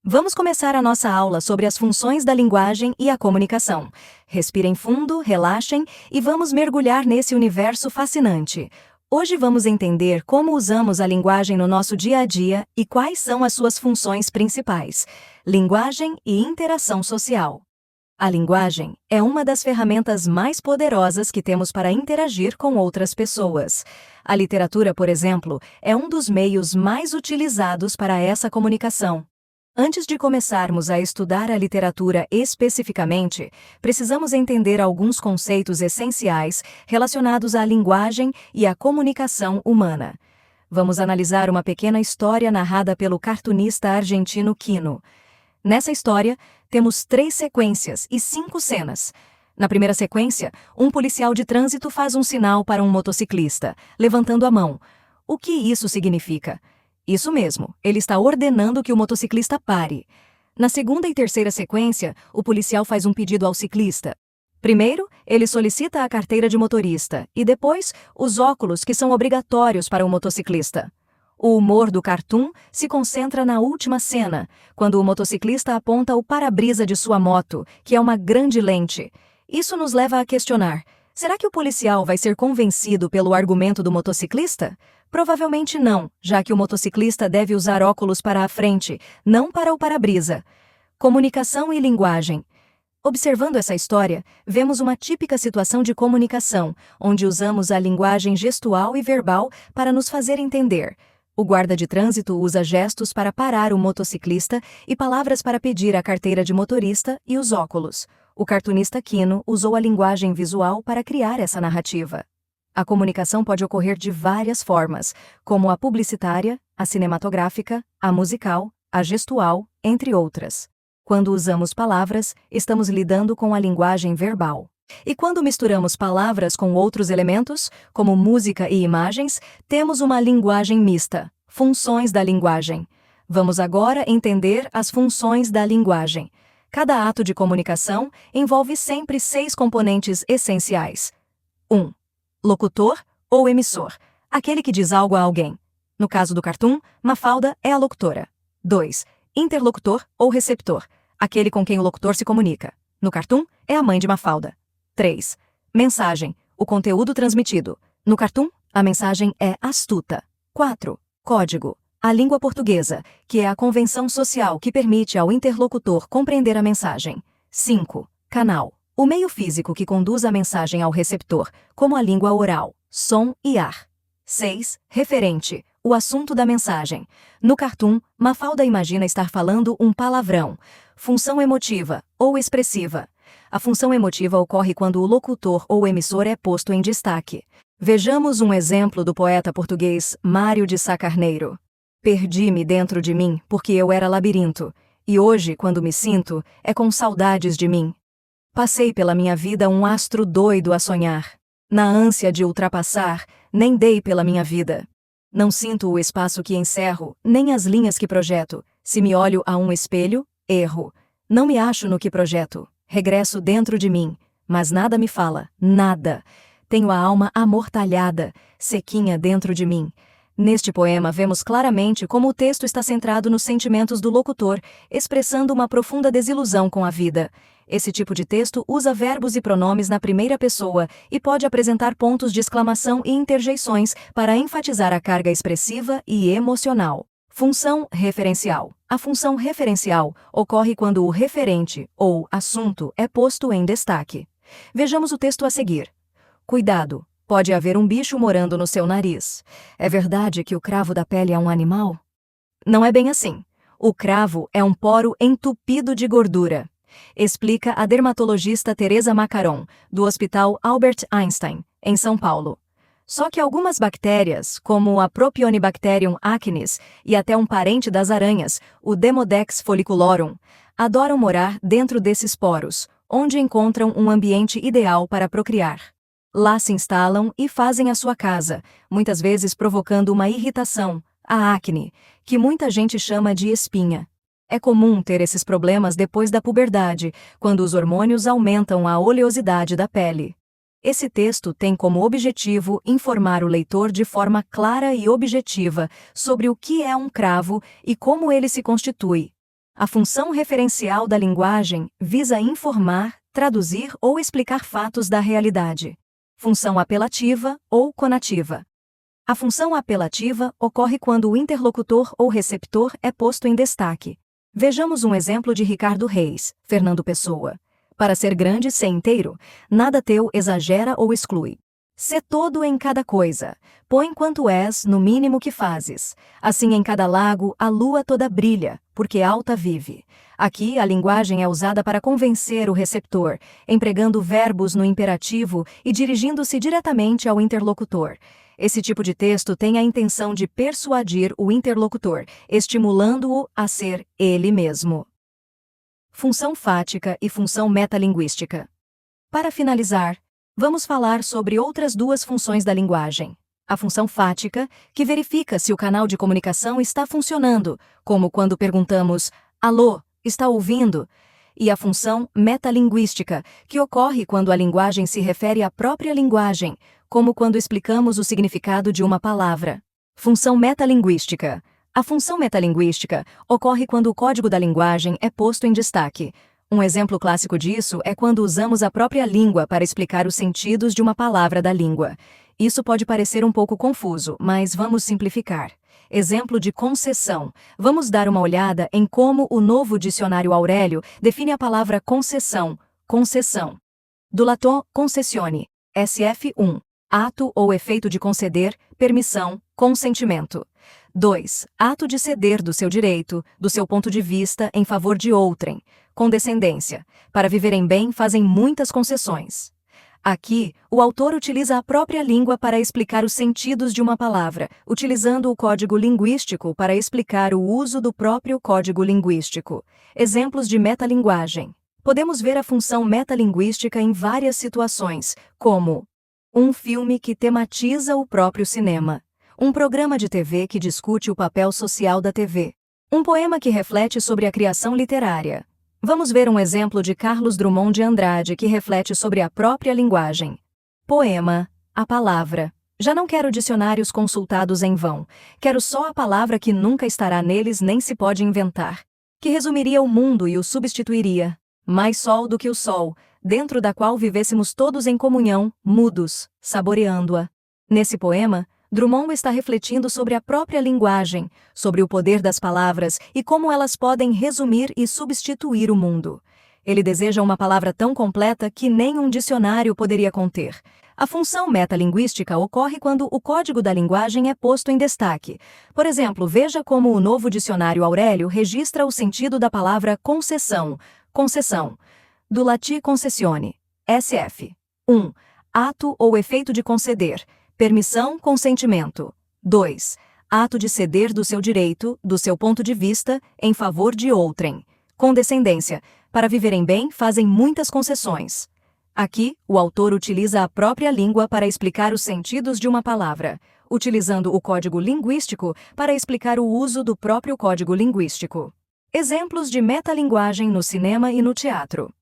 Vamos começar a nossa aula sobre as funções da linguagem e a comunicação. Respirem fundo, relaxem e vamos mergulhar nesse universo fascinante. Hoje vamos entender como usamos a linguagem no nosso dia a dia e quais são as suas funções principais. Linguagem e interação social. A linguagem é uma das ferramentas mais poderosas que temos para interagir com outras pessoas. A literatura, por exemplo, é um dos meios mais utilizados para essa comunicação. Antes de começarmos a estudar a literatura especificamente, precisamos entender alguns conceitos essenciais relacionados à linguagem e à comunicação humana. Vamos analisar uma pequena história narrada pelo cartunista argentino Quino. Nessa história, temos 3 sequências e 5 cenas. Na primeira sequência, um policial de trânsito faz um sinal para um motociclista, levantando a mão. O que isso significa? Isso mesmo, ele está ordenando que o motociclista pare. Na segunda e terceira sequência, o policial faz um pedido ao ciclista. Primeiro, ele solicita a carteira de motorista e depois, os óculos que são obrigatórios para o motociclista. O humor do cartoon se concentra na última cena, quando o motociclista aponta o para-brisa de sua moto, que é uma grande lente. Isso nos leva a questionar: será que o policial vai ser convencido pelo argumento do motociclista? Provavelmente não, já que o motociclista deve usar óculos para a frente, não para o para-brisa. Comunicação e linguagem. Observando essa história, vemos uma típica situação de comunicação, onde usamos a linguagem gestual e verbal para nos fazer entender. O guarda de trânsito usa gestos para parar o motociclista e palavras para pedir a carteira de motorista e os óculos. O cartunista Quino usou a linguagem visual para criar essa narrativa. A comunicação pode ocorrer de várias formas, como a publicitária, a cinematográfica, a musical, a gestual, entre outras. Quando usamos palavras, estamos lidando com a linguagem verbal. E quando misturamos palavras com outros elementos, como música e imagens, temos uma linguagem mista. Funções da linguagem. Vamos agora entender as funções da linguagem. Cada ato de comunicação envolve sempre 6 componentes essenciais. 1. Locutor ou emissor, aquele que diz algo a alguém. No caso do cartoon, Mafalda é a locutora. 2. Interlocutor ou receptor, aquele com quem o locutor se comunica. No cartoon, é a mãe de Mafalda. 3. Mensagem, o conteúdo transmitido. No cartoon, a mensagem é astuta. 4. Código, a língua portuguesa, que é a convenção social que permite ao interlocutor compreender a mensagem. 5. Canal, o meio físico que conduz a mensagem ao receptor, como a língua oral, som e ar. 6. Referente, o assunto da mensagem. No cartoon, Mafalda imagina estar falando um palavrão. Função emotiva, ou expressiva. A função emotiva ocorre quando o locutor ou emissor é posto em destaque. Vejamos um exemplo do poeta português Mário de Sá Carneiro. Perdi-me dentro de mim porque eu era labirinto, e hoje, quando me sinto, é com saudades de mim. Passei pela minha vida um astro doido a sonhar. Na ânsia de ultrapassar, nem dei pela minha vida. Não sinto o espaço que encerro, nem as linhas que projeto. Se me olho a um espelho, erro. Não me acho no que projeto. Regresso dentro de mim, mas nada me fala, nada. Tenho a alma amortalhada, sequinha dentro de mim. Neste poema vemos claramente como o texto está centrado nos sentimentos do locutor, expressando uma profunda desilusão com a vida. Esse tipo de texto usa verbos e pronomes na primeira pessoa e pode apresentar pontos de exclamação e interjeições para enfatizar a carga expressiva e emocional. Função referencial. A função referencial ocorre quando o referente, ou assunto, é posto em destaque. Vejamos o texto a seguir. Cuidado, pode haver um bicho morando no seu nariz. É verdade que o cravo da pele é um animal? Não é bem assim. O cravo é um poro entupido de gordura. Explica a dermatologista Teresa Macaron, do Hospital Albert Einstein, em São Paulo. Só que algumas bactérias, como a Propionibacterium acnes e até um parente das aranhas, o Demodex folliculorum, adoram morar dentro desses poros, onde encontram um ambiente ideal para procriar. Lá se instalam e fazem a sua casa, muitas vezes provocando uma irritação, a acne, que muita gente chama de espinha. É comum ter esses problemas depois da puberdade, quando os hormônios aumentam a oleosidade da pele. Esse texto tem como objetivo informar o leitor de forma clara e objetiva sobre o que é um cravo e como ele se constitui. A função referencial da linguagem visa informar, traduzir ou explicar fatos da realidade. Função apelativa ou conativa. A função apelativa ocorre quando o interlocutor ou receptor é posto em destaque. Vejamos um exemplo de Ricardo Reis, Fernando Pessoa. Para ser grande, ser inteiro, nada teu exagera ou exclui. Sê todo em cada coisa, põe quanto és no mínimo que fazes. Assim em cada lago a lua toda brilha, porque alta vive. Aqui a linguagem é usada para convencer o receptor, empregando verbos no imperativo e dirigindo-se diretamente ao interlocutor. Esse tipo de texto tem a intenção de persuadir o interlocutor, estimulando-o a ser ele mesmo. Função fática e função metalinguística. Para finalizar, vamos falar sobre outras duas funções da linguagem. A função fática, que verifica se o canal de comunicação está funcionando, como quando perguntamos, alô, está ouvindo? E a função metalinguística, que ocorre quando a linguagem se refere à própria linguagem, como quando explicamos o significado de uma palavra. Função metalinguística. A função metalinguística ocorre quando o código da linguagem é posto em destaque. Um exemplo clássico disso é quando usamos a própria língua para explicar os sentidos de uma palavra da língua. Isso pode parecer um pouco confuso, mas vamos simplificar. Exemplo de concessão. Vamos dar uma olhada em como o novo dicionário Aurélio define a palavra concessão. Concessão. Do latim concessione, SF1. Ato ou efeito de conceder, permissão, consentimento. 2. Ato de ceder do seu direito, do seu ponto de vista, em favor de outrem. Condescendência. Para viverem bem, fazem muitas concessões. Aqui, o autor utiliza a própria língua para explicar os sentidos de uma palavra, utilizando o código linguístico para explicar o uso do próprio código linguístico. Exemplos de metalinguagem. Podemos ver a função metalinguística em várias situações, como um filme que tematiza o próprio cinema, um programa de TV que discute o papel social da TV, um poema que reflete sobre a criação literária. Vamos ver um exemplo de Carlos Drummond de Andrade que reflete sobre a própria linguagem. Poema, a palavra. Já não quero dicionários consultados em vão. Quero só a palavra que nunca estará neles nem se pode inventar. Que resumiria o mundo e o substituiria. Mais sol do que o sol, dentro da qual vivêssemos todos em comunhão, mudos, saboreando-a. Nesse poema, Drummond está refletindo sobre a própria linguagem, sobre o poder das palavras e como elas podem resumir e substituir o mundo. Ele deseja uma palavra tão completa que nem um dicionário poderia conter. A função metalinguística ocorre quando o código da linguagem é posto em destaque. Por exemplo, veja como o novo dicionário Aurélio registra o sentido da palavra concessão. Concessão. Do latim concessione, SF. 1. Ato ou efeito de conceder. Permissão, consentimento. 2. Ato de ceder do seu direito, do seu ponto de vista, em favor de outrem. Condescendência. Para viverem bem, fazem muitas concessões. Aqui, o autor utiliza a própria língua para explicar os sentidos de uma palavra, utilizando o código linguístico para explicar o uso do próprio código linguístico. Exemplos de metalinguagem no cinema e no teatro.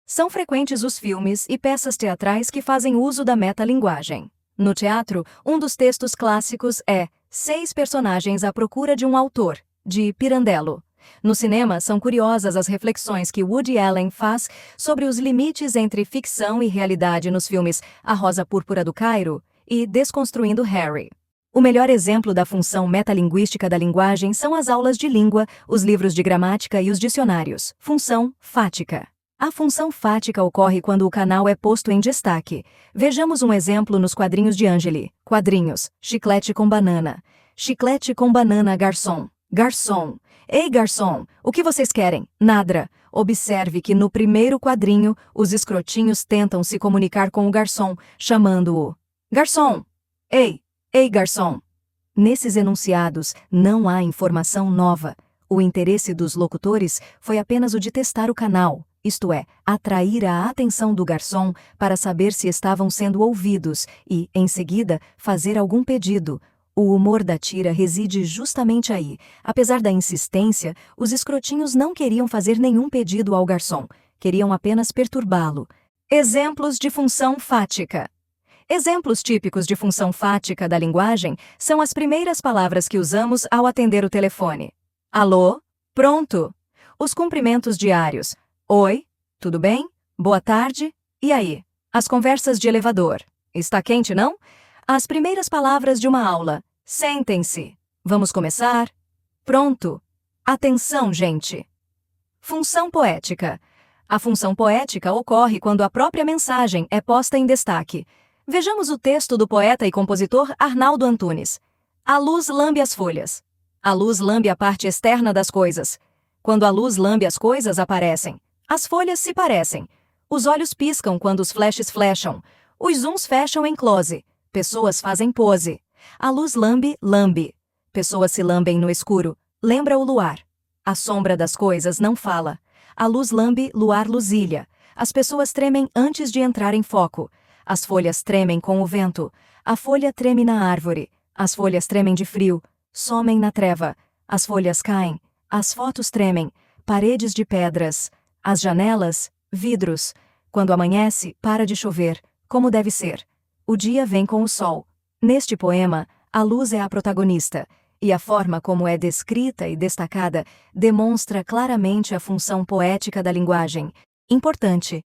São frequentes os filmes e peças teatrais que fazem uso da metalinguagem. No teatro, um dos textos clássicos é 6 personagens à procura de um autor, de Pirandello. No cinema, são curiosas as reflexões que Woody Allen faz sobre os limites entre ficção e realidade nos filmes A Rosa Púrpura do Cairo e Desconstruindo Harry. O melhor exemplo da função metalinguística da linguagem são as aulas de língua, os livros de gramática e os dicionários. Função fática. A função fática ocorre quando o canal é posto em destaque. Vejamos um exemplo nos quadrinhos de Angeli. Quadrinhos. Chiclete com banana. Chiclete com banana, garçom. Garçom. Ei, garçom, o que vocês querem? Nada. Observe que no primeiro quadrinho, os escrotinhos tentam se comunicar com o garçom, chamando-o. Garçom! Ei, garçom! Nesses enunciados, não há informação nova. O interesse dos locutores foi apenas o de testar o canal, isto é, atrair a atenção do garçom para saber se estavam sendo ouvidos e, em seguida, fazer algum pedido. O humor da tira reside justamente aí. Apesar da insistência, os escrotinhos não queriam fazer nenhum pedido ao garçom, queriam apenas perturbá-lo. Exemplos de função fática. Exemplos típicos de função fática da linguagem são as primeiras palavras que usamos ao atender o telefone. Alô? Pronto! Os cumprimentos diários. Oi, tudo bem? Boa tarde. E aí? As conversas de elevador. Está quente, não? As primeiras palavras de uma aula. Sentem-se. Vamos começar? Pronto. Atenção, gente. Função poética. A função poética ocorre quando a própria mensagem é posta em destaque. Vejamos o texto do poeta e compositor Arnaldo Antunes. A luz lambe as folhas. A luz lambe a parte externa das coisas. Quando a luz lambe as coisas aparecem. As folhas se parecem. Os olhos piscam quando os flashes flecham. Os zooms fecham em close. Pessoas fazem pose. A luz lambe, lambe. Pessoas se lambem no escuro. Lembra o luar. A sombra das coisas não fala. A luz lambe, luar luzilha. As pessoas tremem antes de entrar em foco. As folhas tremem com o vento. A folha treme na árvore. As folhas tremem de frio. Somem na treva. As folhas caem. As fotos tremem. Paredes de pedras. As janelas, vidros. Quando amanhece, para de chover, como deve ser. O dia vem com o sol. Neste poema, a luz é a protagonista, e a forma como é descrita e destacada demonstra claramente a função poética da linguagem. Importante.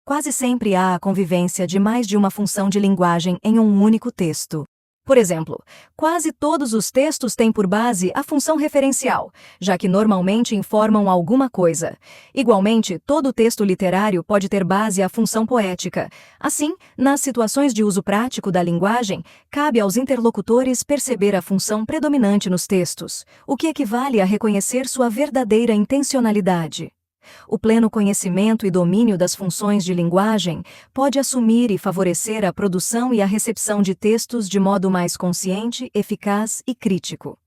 Quase sempre há a convivência de mais de uma função de linguagem em um único texto. Por exemplo, quase todos os textos têm por base a função referencial, já que normalmente informam alguma coisa. Igualmente, todo texto literário pode ter base a função poética. Assim, nas situações de uso prático da linguagem, cabe aos interlocutores perceber a função predominante nos textos, o que equivale a reconhecer sua verdadeira intencionalidade. O pleno conhecimento e domínio das funções de linguagem pode assumir e favorecer a produção e a recepção de textos de modo mais consciente, eficaz e crítico.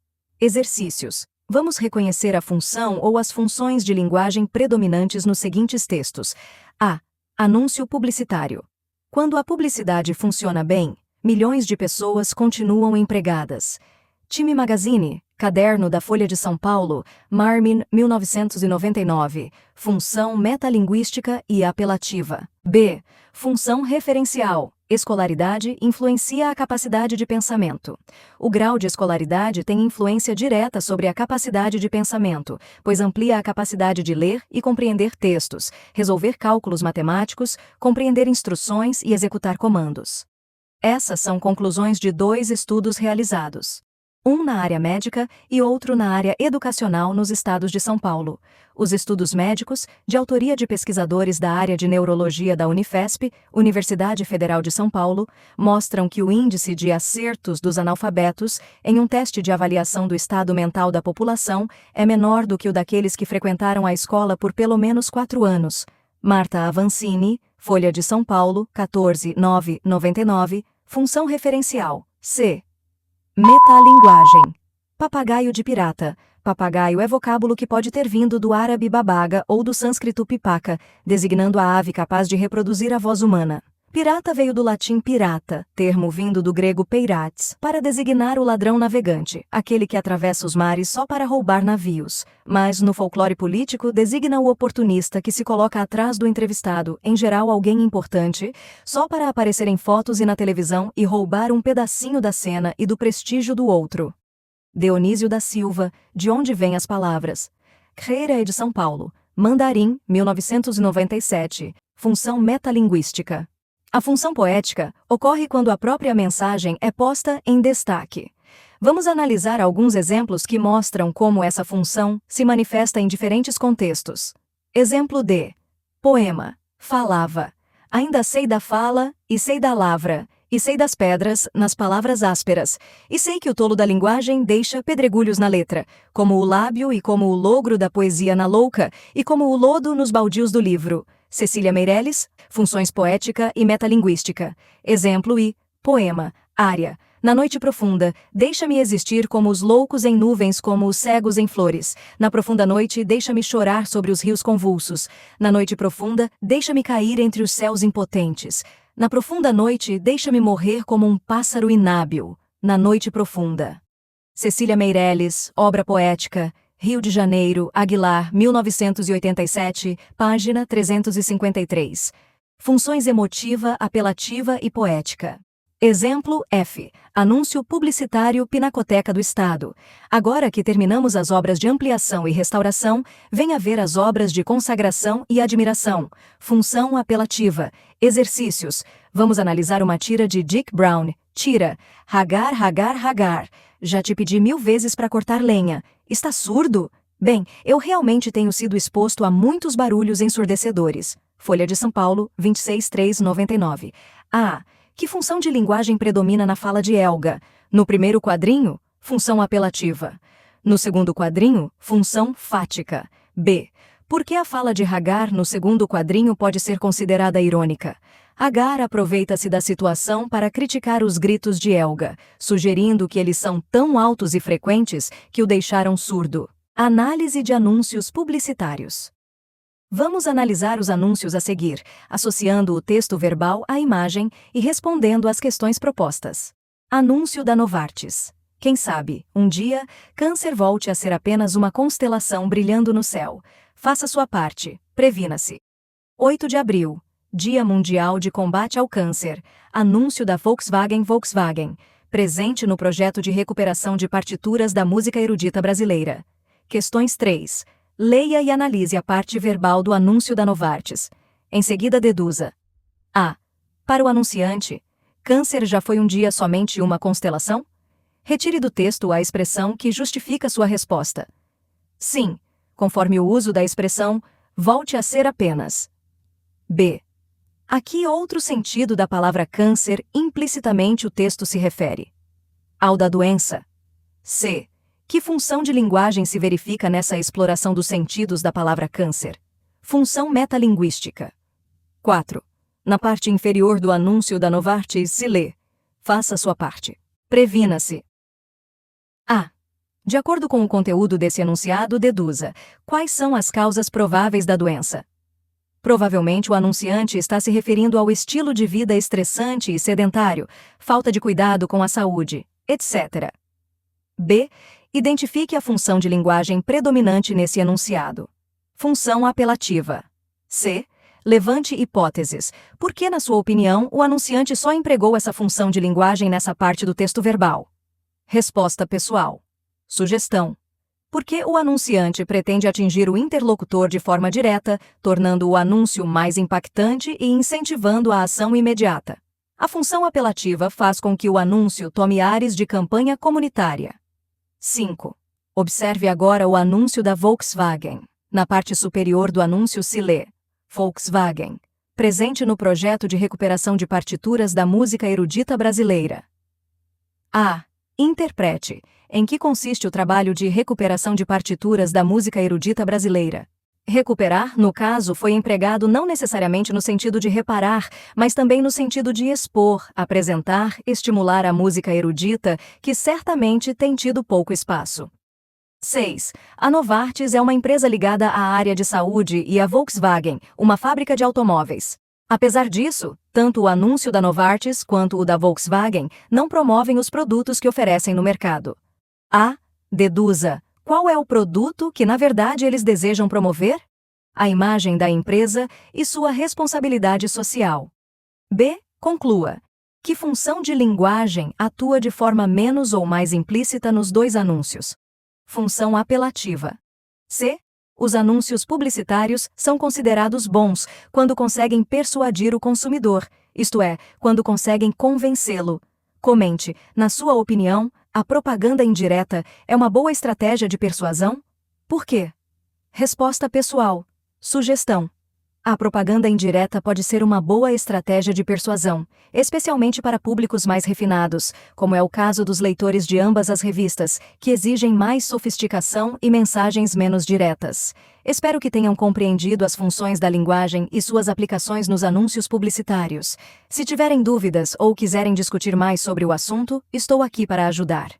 Exercícios. Vamos reconhecer a função ou as funções de linguagem predominantes nos seguintes textos. A. Anúncio publicitário. Quando a publicidade funciona bem, milhões de pessoas continuam empregadas. Time Magazine, Caderno da Folha de São Paulo, Marmin, 1999. Função metalinguística e apelativa. B. Função referencial. Escolaridade influencia a capacidade de pensamento. O grau de escolaridade tem influência direta sobre a capacidade de pensamento, pois amplia a capacidade de ler e compreender textos, resolver cálculos matemáticos, compreender instruções e executar comandos. Essas são conclusões de 2 estudos realizados. Um na área médica e outro na área educacional nos estados de São Paulo. Os estudos médicos, de autoria de pesquisadores da área de neurologia da Unifesp, Universidade Federal de São Paulo, mostram que o índice de acertos dos analfabetos em um teste de avaliação do estado mental da população é menor do que o daqueles que frequentaram a escola por pelo menos 4 anos. Marta Avancini, Folha de São Paulo, 14/9/99, função referencial, C. Metalinguagem. Papagaio de pirata. Papagaio é vocábulo que pode ter vindo do árabe babaga ou do sânscrito pipaca, designando a ave capaz de reproduzir a voz humana. Pirata veio do latim pirata, termo vindo do grego peirates, para designar o ladrão navegante, aquele que atravessa os mares só para roubar navios. Mas, no folclore político, designa o oportunista que se coloca atrás do entrevistado, em geral alguém importante, só para aparecer em fotos e na televisão e roubar um pedacinho da cena e do prestígio do outro. Dionísio da Silva, De onde vêm as palavras? Creira é de São Paulo. Mandarim, 1997. Função metalinguística. A função poética ocorre quando a própria mensagem é posta em destaque. Vamos analisar alguns exemplos que mostram como essa função se manifesta em diferentes contextos. Exemplo D. Poema. Falava. Ainda sei da fala, e sei da lavra, e sei das pedras nas palavras ásperas, e sei que o tolo da linguagem deixa pedregulhos na letra, como o lábio e como o logro da poesia na louca, e como o lodo nos baldios do livro. Cecília Meirelles, Funções poética e metalinguística. Exemplo I. Poema. Área. Na noite profunda, deixa-me existir como os loucos em nuvens, como os cegos em flores. Na profunda noite, deixa-me chorar sobre os rios convulsos. Na noite profunda, deixa-me cair entre os céus impotentes. Na profunda noite, deixa-me morrer como um pássaro inábil. Na noite profunda. Cecília Meirelles, Obra Poética. Rio de Janeiro, Aguilar, 1987, página 353. Funções emotiva, apelativa e poética. Exemplo F. Anúncio publicitário Pinacoteca do Estado. Agora que terminamos as obras de ampliação e restauração, venha ver as obras de consagração e admiração. Função apelativa. Exercícios. Vamos analisar uma tira de Dick Brown. Tira. Hagar, Hagar, Hagar. Já te pedi 1000 vezes para cortar lenha. Está surdo? Bem, eu realmente tenho sido exposto a muitos barulhos ensurdecedores. Folha de São Paulo, 26/3/99. A. Que função de linguagem predomina na fala de Helga? No primeiro quadrinho, função apelativa. No segundo quadrinho, função fática. B. Por que a fala de Hagar no segundo quadrinho pode ser considerada irônica? Hagar aproveita-se da situação para criticar os gritos de Helga, sugerindo que eles são tão altos e frequentes que o deixaram surdo. Análise de anúncios publicitários. Vamos analisar os anúncios a seguir, associando o texto verbal à imagem e respondendo às questões propostas. Anúncio da Novartis. Quem sabe, um dia, câncer volte a ser apenas uma constelação brilhando no céu. Faça sua parte, previna-se. 8 de abril, Dia Mundial de Combate ao Câncer. Anúncio da Volkswagen, presente no projeto de recuperação de partituras da música erudita brasileira. Questões 3. Leia e analise a parte verbal do anúncio da Novartis. Em seguida deduza. A. Para o anunciante, câncer já foi um dia somente uma constelação? Retire do texto a expressão que justifica sua resposta. Sim, conforme o uso da expressão, volte a ser apenas. B. A que outro sentido da palavra câncer implicitamente o texto se refere? Ao da doença. C. Que função de linguagem se verifica nessa exploração dos sentidos da palavra câncer? Função metalinguística. 4. Na parte inferior do anúncio da Novartis se lê: faça sua parte. Previna-se. A. De acordo com o conteúdo desse enunciado, deduza: quais são as causas prováveis da doença? Provavelmente o anunciante está se referindo ao estilo de vida estressante e sedentário, falta de cuidado com a saúde, etc. B. Identifique a função de linguagem predominante nesse enunciado. Função apelativa. C. Levante hipóteses. Por que, na sua opinião, o anunciante só empregou essa função de linguagem nessa parte do texto verbal? Resposta pessoal. Sugestão. Por que o anunciante pretende atingir o interlocutor de forma direta, tornando o anúncio mais impactante e incentivando a ação imediata? A função apelativa faz com que o anúncio tome ares de campanha comunitária. 5. Observe agora o anúncio da Volkswagen. Na parte superior do anúncio se lê: Volkswagen, presente no projeto de recuperação de partituras da música erudita brasileira. A. Interprete. Em que consiste o trabalho de recuperação de partituras da música erudita brasileira? Recuperar, no caso, foi empregado não necessariamente no sentido de reparar, mas também no sentido de expor, apresentar, estimular a música erudita, que certamente tem tido pouco espaço. 6. A Novartis é uma empresa ligada à área de saúde e a Volkswagen, uma fábrica de automóveis. Apesar disso, tanto o anúncio da Novartis quanto o da Volkswagen não promovem os produtos que oferecem no mercado. A. Deduza. Qual é o produto que, na verdade, eles desejam promover? A imagem da empresa e sua responsabilidade social. B. Conclua. Que função de linguagem atua de forma menos ou mais implícita nos dois anúncios? Função apelativa. C. Os anúncios publicitários são considerados bons quando conseguem persuadir o consumidor, isto é, quando conseguem convencê-lo. Comente, na sua opinião, a propaganda indireta é uma boa estratégia de persuasão? Por quê? Resposta pessoal. Sugestão. A propaganda indireta pode ser uma boa estratégia de persuasão, especialmente para públicos mais refinados, como é o caso dos leitores de ambas as revistas, que exigem mais sofisticação e mensagens menos diretas. Espero que tenham compreendido as funções da linguagem e suas aplicações nos anúncios publicitários. Se tiverem dúvidas ou quiserem discutir mais sobre o assunto, estou aqui para ajudar.